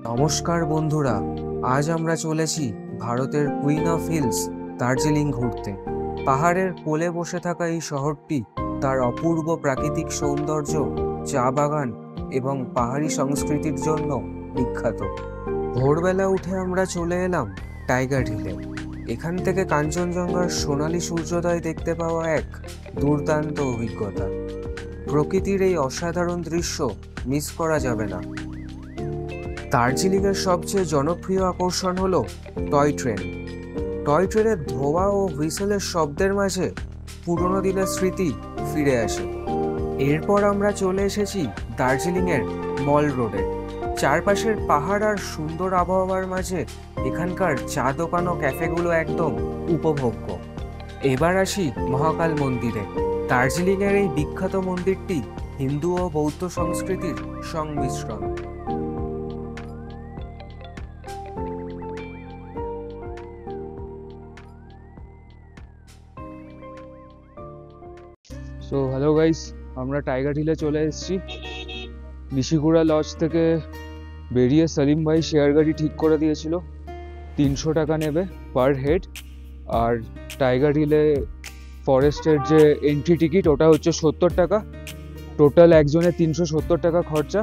নমস্কার বন্ধুরা, আজ আমরা চলেছি ভারতের কুইন অফ হিলস দার্জিলিং ঘুরতে। পাহাড়ের কোলে বসে থাকা এই শহরটি তার অপূর্ব প্রাকৃতিক সৌন্দর্য, চা বাগান এবং পাহাড়ি সংস্কৃতির জন্য বিখ্যাত। ভোরবেলা উঠে আমরা চলে এলাম টাইগার হিলে। এখান থেকে কাঞ্চনজঙ্ঘার সোনালী সূর্যোদয় দেখতে পাওয়া এক দুর্দান্ত অভিজ্ঞতা। প্রকৃতির এই অসাধারণ দৃশ্য মিস করা যাবে না। দার্জিলিংয়ের সবচেয়ে জনপ্রিয় আকর্ষণ হলো টয় ট্রেন। টয় ট্রেনের ধোঁয়া ও হুইসেলের শব্দের মাঝে পুরনো দিনের স্মৃতি ফিরে আসে। এরপর আমরা চলে এসেছি দার্জিলিংয়ের মল রোডে। চারপাশের পাহাড় আর সুন্দর আবহাওয়ার মাঝে এখানকার চা দোকান ও ক্যাফেগুলো একদম উপভোগ্য। এবার আসি মহাকাল মন্দিরে। দার্জিলিংয়ের এই বিখ্যাত মন্দিরটি হিন্দু ও বৌদ্ধ সংস্কৃতির সংমিশ্রণ। সো হ্যালো গাইস, আমরা টাইগার হিলে চলে এসেছি। নিশিকুড়া লজ থেকে বেরিয়ে সলিম ভাই শেয়ার গাড়ি ঠিক করে দিয়েছিল। 300 টাকা নেবে পার হেড। আর টাইগার হিলে ফরেস্টের যে এন্ট্রি টিকিট ওটা হচ্ছে 70 টাকা। টোটাল একজনের 370 টাকা খরচা।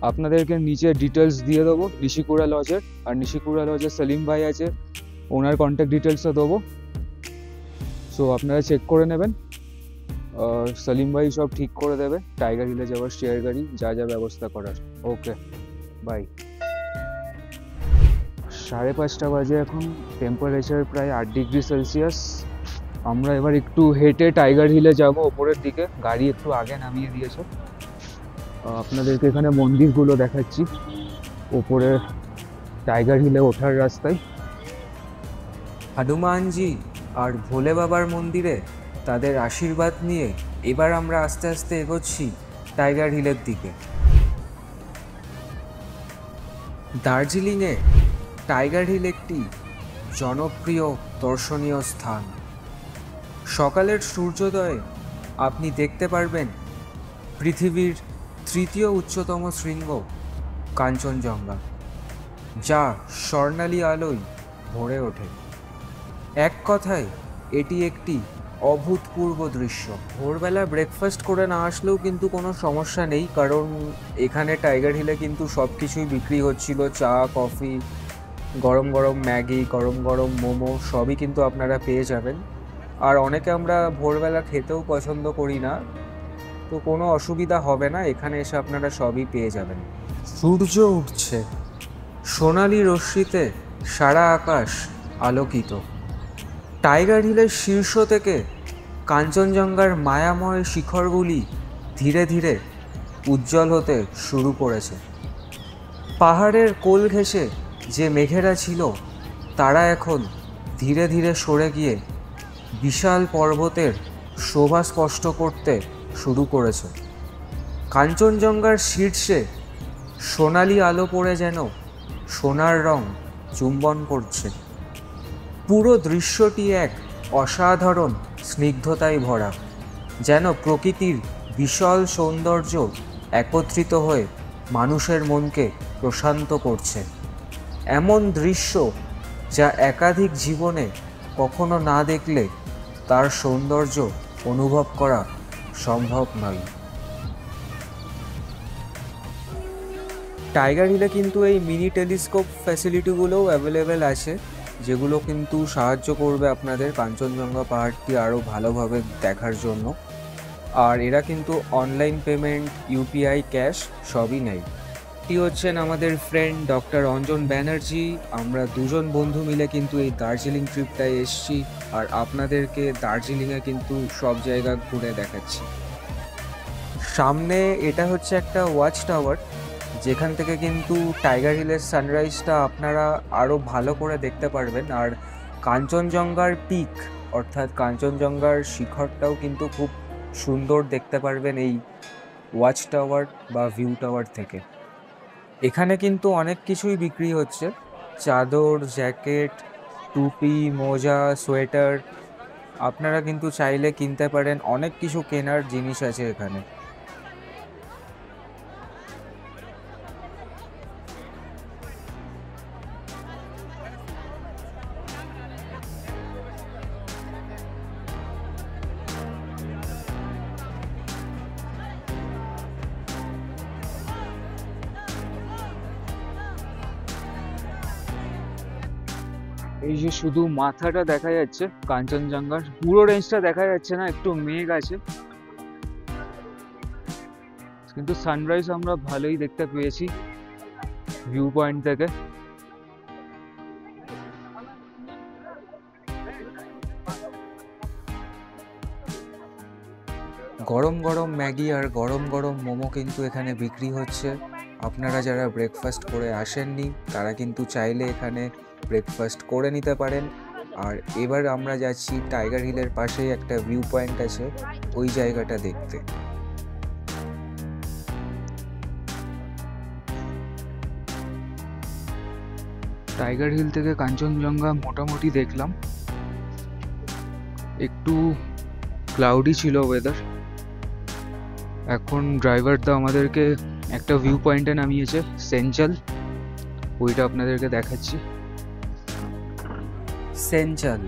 আপনাদেরকে নিচে ডিটেলস দিয়ে দেবো নিশিকুড়া লজের। আর নিশিকুড়া লজের সলিম ভাই আছে, ওনার কন্ট্যাক্ট ডিটেলসও দেবো। সো আপনারা চেক করে নেবেন। সলিম ভাই সব ঠিক করে দেবে, টাইগার হিলে যাওয়ার শেয়ার গাড়ি যা যা ব্যবস্থা করার। ওকে, বাই। 5:30 বাজে এখন, টেম্পারেচার প্রায় 8 ডিগ্রি সেলসিয়াস। আমরা এবার একটু হেঁটে টাইগার হিলে যাব ওপরের দিকে। গাড়ি একটু আগে নামিয়ে দিয়েছে। আপনাদেরকে এখানে মন্দিরগুলো দেখাচ্ছি ওপরে টাইগার হিলে ওঠার রাস্তায়। হনুমানজি আর ভোলে বাবার মন্দিরে তাদের আশীর্বাদ নিয়ে এবার আমরা আস্তে আস্তে এগোচ্ছি টাইগার হিলের দিকে। দার্জিলিংয়ে টাইগার হিল একটি জনপ্রিয় দর্শনীয় স্থান। সকালের সূর্যোদয়ে আপনি দেখতে পারবেন পৃথিবীর তৃতীয় উচ্চতম শৃঙ্গ কাঞ্চনজঙ্ঘা, যা স্বর্ণালী আলোয় ভরে ওঠে। এক কথায় এটি একটি অভূতপূর্ব দৃশ্য। ভোরবেলা ব্রেকফাস্ট করে না আসলেও কিন্তু কোনো সমস্যা নেই, কারণ এখানে টাইগার হিলে কিন্তু সব কিছুই বিক্রি হচ্ছিল। চা, কফি, গরম গরম ম্যাগি, গরম গরম মোমো সবই কিন্তু আপনারা পেয়ে যাবেন। আর অনেকে আমরা ভোরবেলা খেতেও পছন্দ করি না, তো কোনো অসুবিধা হবে না, এখানে এসে আপনারা সবই পেয়ে যাবেন। সূর্য উঠছে, সোনালি রশ্মিতে সারা আকাশ আলোকিত। টাইগার হিলের শীর্ষ থেকে কাঞ্চনজঙ্ঘার মায়াময় শিখরগুলি ধীরে ধীরে উজ্জ্বল হতে শুরু করেছে। পাহাড়ের কোল ঘেঁষে যে মেঘেরা ছিল তারা এখন ধীরে ধীরে সরে গিয়ে বিশাল পর্বতের শোভা স্পষ্ট করতে শুরু করেছে। কাঞ্চনজঙ্ঘার শীর্ষে সোনালি আলো পড়ে যেন সোনার রং চুম্বন করছে। পুরো দৃশ্যটি এক অসাধারণ স্নিগ্ধতায় ভরা, যেন প্রকৃতির বিশাল সৌন্দর্য একত্রিত হয়ে মানুষের মনকে প্রশান্ত করছে। এমন দৃশ্য যা একাধিক জীবনে কখনো না দেখলে তার সৌন্দর্য অনুভব করা সম্ভব নয়। টাইগার হিলে কিন্তু এই মিনি টেলিস্কোপ ফ্যাসিলিটিগুলোও অ্যাভেলেবেল আছে, যেগুলো কিন্তু সাহায্য করবে আপনাদের কাঞ্চনজঙ্ঘা পাহাড়টি আরও ভালোভাবে দেখার জন্য। আর এরা কিন্তু অনলাইন পেমেন্ট, ইউপিআই, ক্যাশ সবই নেয়। এটি হচ্ছেন আমাদের ফ্রেন্ড ডক্টর অঞ্জন ব্যানার্জি। আমরা দুজন বন্ধু মিলে কিন্তু এই দার্জিলিং ট্রিপটায় এসেছি, আর আপনাদেরকে দার্জিলিংয়ে কিন্তু সব জায়গা ঘুরে দেখাচ্ছি। সামনে এটা হচ্ছে একটা ওয়াচ টাওয়ার, যেখান থেকে কিন্তু টাইগার হিলের সানরাইজটা আপনারা আরও ভালো করে দেখতে পারবেন। আর কাঞ্চনজঙ্ঘার পিক অর্থাৎ কাঞ্চনজঙ্ঘার শিখরটাও কিন্তু খুব সুন্দর দেখতে পারবেন এই ওয়াচ টাওয়ার বা ভিউ টাওয়ার থেকে। এখানে কিন্তু অনেক কিছুই বিক্রি হচ্ছে, চাদর, জ্যাকেট, টুপি, মোজা, সোয়েটার। আপনারা কিন্তু চাইলে কিনতে পারেন, অনেক কিছু কেনার জিনিস আছে এখানে। এই যে শুধু মাথাটা দেখা যাচ্ছে কাঞ্চনজঙ্ঘার, পুরো রেঞ্জটা দেখা যাচ্ছে না, একটু মেঘ আছে, কিন্তু সানরাইজ আমরা ভালোই দেখতে পেয়েছি ভিউ পয়েন্ট থেকে। গরম গরম ম্যাগি আর গরম গরম মোমো কিন্তু এখানে বিক্রি হচ্ছে। আপনারা যারা ব্রেকফাস্ট করে আসেননি তারা কিন্তু চাইলে এখানে ব্রেকফাস্ট করে নিতে পারেন। আর এবার আমরা যাচ্ছি টাইগার হিলের পাশেই একটা ভিউ পয়েন্ট আছে, ওই জায়গাটা দেখতে। টাইগার হিল থেকে কাঞ্চনজঙ্ঘা মোটামুটি দেখলাম, একটু ক্লাউডি ছিল ওয়েদার। এখন ড্রাইভারটা আমাদেরকে একটা ভিউ পয়েন্টে নামিয়েছে, সেঞ্চাল, ওইটা আপনাদেরকে দেখাচ্ছি। সেঞ্চাল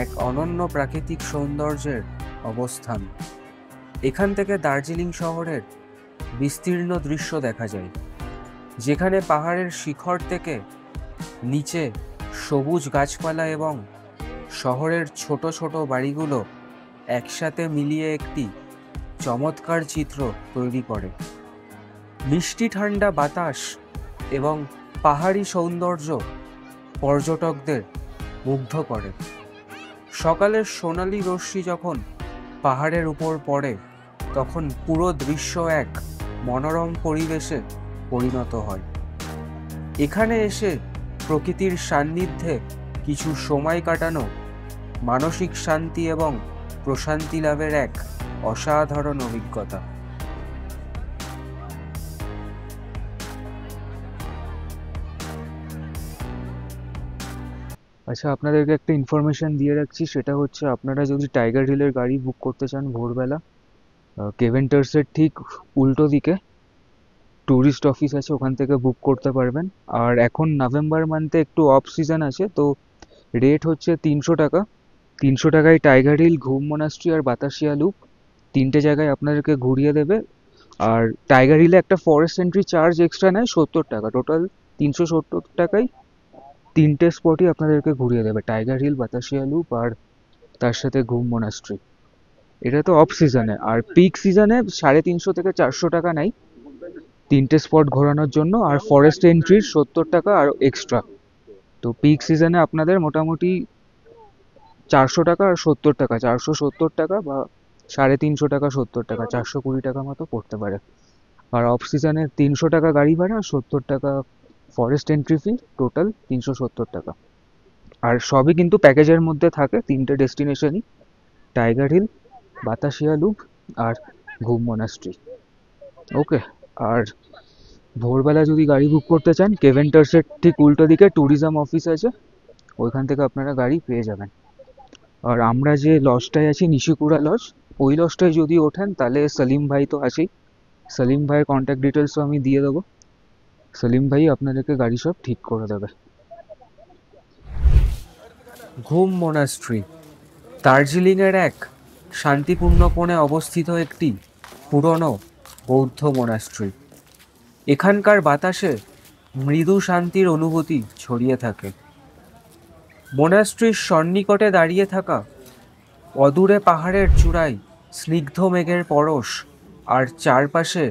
এক অনন্য প্রাকৃতিক সৌন্দর্যের অবস্থান। এখান থেকে দার্জিলিং শহরের বিস্তীর্ণ দৃশ্য দেখা যায়, যেখানে পাহাড়ের শিখর থেকে নিচে সবুজ গাছপালা এবং শহরের ছোট ছোট বাড়িগুলো একসাথে মিলিয়ে একটি চমৎকার চিত্র তৈরি করে। মিষ্টি ঠান্ডা বাতাস এবং পাহাড়ি সৌন্দর্য পর্যটকদের মুগ্ধ করে। সকালের সোনালি রশ্মি যখন পাহাড়ের উপর পড়ে তখন পুরো দৃশ্য এক মনোরম পরিবেশে পরিণত হয়। এখানে এসে প্রকৃতির সান্নিধ্যে কিছু সময় কাটানো মানসিক শান্তি এবং প্রশান্তি লাভের এক অসাধারণ অভিজ্ঞতা। আচ্ছা, আপনাদেরকে একটা ইনফরমেশন দিয়ে রাখছি, সেটা হচ্ছে আপনারা যদি টাইগার হিলের গাড়ি বুক করতে চান ভোরবেলা, কেভেন্টার্সের ঠিক উল্টো দিকে ট্যুরিস্ট অফিস আছে, ওখান থেকে বুক করতে পারবেন। আর এখন নভেম্বর মান্থে একটু অফ সিজন আছে, তো রেট হচ্ছে 300 টাকা। 300 টাকায় টাইগার হিল, ঘুম মোনাস্ট্রি আর বাতাসিয়া লুপ তিনটে জায়গায় আপনাদেরকে ঘুরিয়ে দেবে। আর টাইগার হিলে একটা ফরেস্ট এন্ট্রি চার্জ এক্সট্রা নেয় 70 টাকা। টোটাল 370 টাকায় তিনটে স্পটই আপনাদেরকে ঘুরিয়ে দেবে, টাইগার হিল, বাতাসিয়া লুপ আর তার সাথে ঘুম মোনাস্ট্রি। এটা তো অফ সিজনে, আর পিক সিজনে 350 থেকে 400 টাকা নেয় তিনটে স্পট ঘোরানোর জন্য, আর ফরেস্ট এন্ট্রির 70 টাকা আর এক্সট্রা। তো পিক সিজনে আপনাদের মোটামুটি 400 টাকা আর 70 টাকা, 470 টাকা বা 350 টাকা 70 টাকা, 420 টাকা মতো পড়তে পারে। আর অফ সিজনে 300 টাকা গাড়ি ভাড়া, 70 টাকা ফরেস্ট এন্ট্রি ফি, টোটাল 370 টাকা। আর সবই কিন্তু প্যাকেজের মধ্যে থাকে, তিনটে ডেস্টিনেশনই, টাইগার হিল, বাতাসিয়া লুপ আর ঘুম মোনাস্ট্রি। ওকে। আর ভোরবেলা যদি গাড়ি বুক করতে চান, কেভেন্টার্সের ঠিক উল্টো দিকে ট্যুরিজম অফিস আছে, ওইখান থেকে আপনারা গাড়ি পেয়ে যাবেন। আর আমরা যে লজটায় আছি, নিশিকুড়া লজ, ওই লজটায় যদি ওঠেন তাহলে সলিম ভাই তো আছেই, সলিম ভাইয়ের কন্ট্যাক্ট ডিটেলসও আমি দিয়ে দেবো। সলিম ভাই আপনাদেরকে গাড়ি সব ঠিক করে দেবে। ঘুম মোনাস্ট্রি দার্জিলিংয়ের এক শান্তিপূর্ণ কোণে অবস্থিত একটি পুরনো বৌদ্ধ মোনাস্ট্রি। এখানকার বাতাসে মৃদু শান্তির অনুভূতি ছড়িয়ে থাকে। মোনাস্ট্রির সন্নিকটে দাঁড়িয়ে থাকা অদূরে পাহাড়ের চূড়ায় স্নিগ্ধ মেঘের পরশ, আর চারপাশে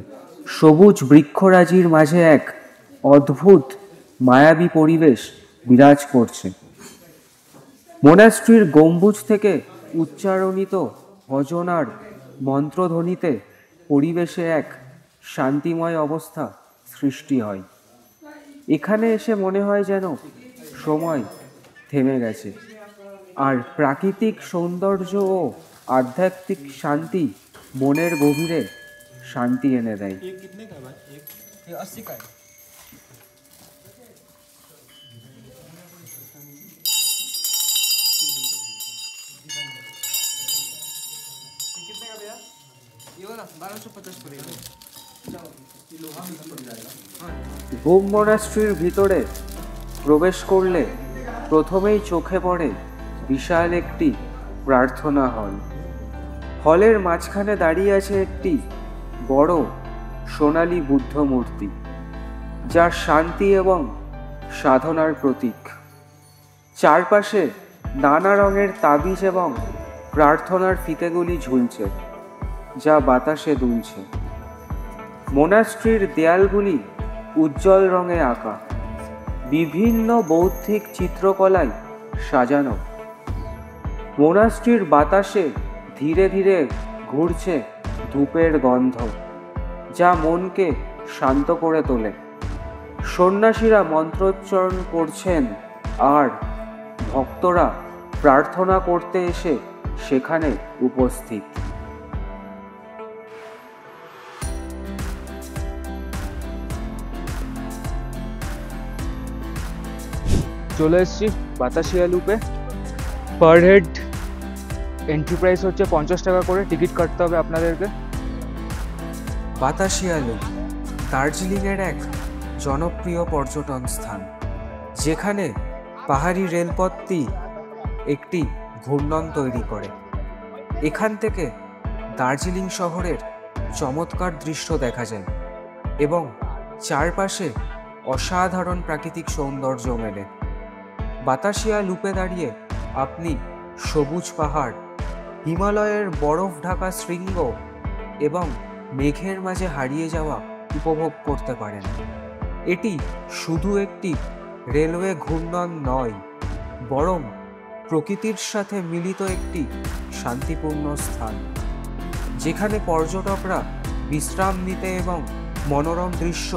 সবুজ বৃক্ষরাজির মাঝে এক অদ্ভুত মায়াবী পরিবেশ বিরাজ করছে। মোনাস্ট্রির গম্বুজ থেকে উচ্চারণিত ভজনার মন্ত্রধ্বনিতে পরিবেশে এক শান্তিময় অবস্থা সৃষ্টি হয়। এখানে এসে মনে হয় যেন সময় থেমে গেছে, আর প্রাকৃতিক সৌন্দর্য ও আধ্যাত্মিক শান্তি মনের গভীরে শান্তি এনে দেয়। ঘুম মোনাস্ট্রির ভিতরে প্রবেশ করলে প্রথমেই চোখে পড়ে বিশাল একটি প্রার্থনা হল। হলের মাঝখানে দাঁড়িয়ে আছে একটি বড় সোনালী বুদ্ধ মূর্তি, যা শান্তি এবং সাধনার প্রতীক। চারপাশে নানা রঙের তাবিজ এবং প্রার্থনার ফিতেগুলি ঝুলছে, যা বাতাসে দুলছে। মোনাস্ট্রির দেয়ালগুলি উজ্জ্বল রঙে আঁকা, বিভিন্ন বৌদ্ধিক চিত্রকলায় সাজানো। মোনাস্ট্রির বাতাসে ধীরে ধীরে ঘুরছে ধূপের গন্ধ, যা মনকে শান্ত করে তোলে। সন্ন্যাসীরা মন্ত্রোচ্চারণ করছেন আর ভক্তরা প্রার্থনা করতে এসে সেখানে উপস্থিত। চলে এসেছি বাতাসিয়া লুপে। পার হেড এন্ট্রি প্রাইস হচ্ছে 50 টাকা করে, টিকিট কাটতে হবে আপনাদেরকে। বাতাসিয়া লুপ দার্জিলিংয়ের এক জনপ্রিয় পর্যটন স্থান, যেখানে পাহাড়ি রেলপথটি একটি ঘূর্ণন তৈরি করে। এখান থেকে দার্জিলিং শহরের চমৎকার দৃশ্য দেখা যায় এবং চারপাশে অসাধারণ প্রাকৃতিক সৌন্দর্য মেলে। বাতাসিয়া লুপে দাঁড়িয়ে আপনি সবুজ পাহাড়, হিমালয়ের বরফ ঢাকা শৃঙ্গ এবং মেঘের মাঝে হারিয়ে যাওয়া উপভোগ করতে পারেন। এটি শুধু একটি রেলওয়ে ঘূর্ণন নয়, বরং প্রকৃতির সাথে মিলিত একটি শান্তিপূর্ণ স্থান, যেখানে পর্যটকরা বিশ্রাম নিতে এবং মনোরম দৃশ্য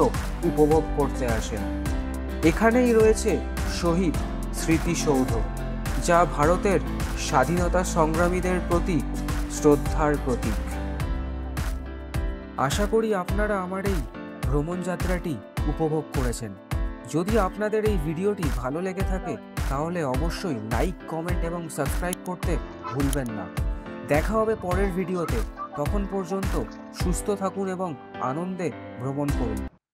উপভোগ করতে আসেন। এখানেই রয়েছে শহীদ স্মৃতিসৌধ, যা ভারতের স্বাধীনতা সংগ্রামীদের প্রতি শ্রদ্ধার প্রতীক। আশা করি আপনারা আমার এই ভ্রমণ যাত্রাটি উপভোগ করেছেন। যদি আপনাদের এই ভিডিওটি ভালো লেগে থাকে তাহলে অবশ্যই লাইক, কমেন্ট এবং সাবস্ক্রাইব করতে ভুলবেন না। দেখা হবে পরের ভিডিওতে। তখন পর্যন্ত সুস্থ থাকুন এবং আনন্দে ভ্রমণ করুন।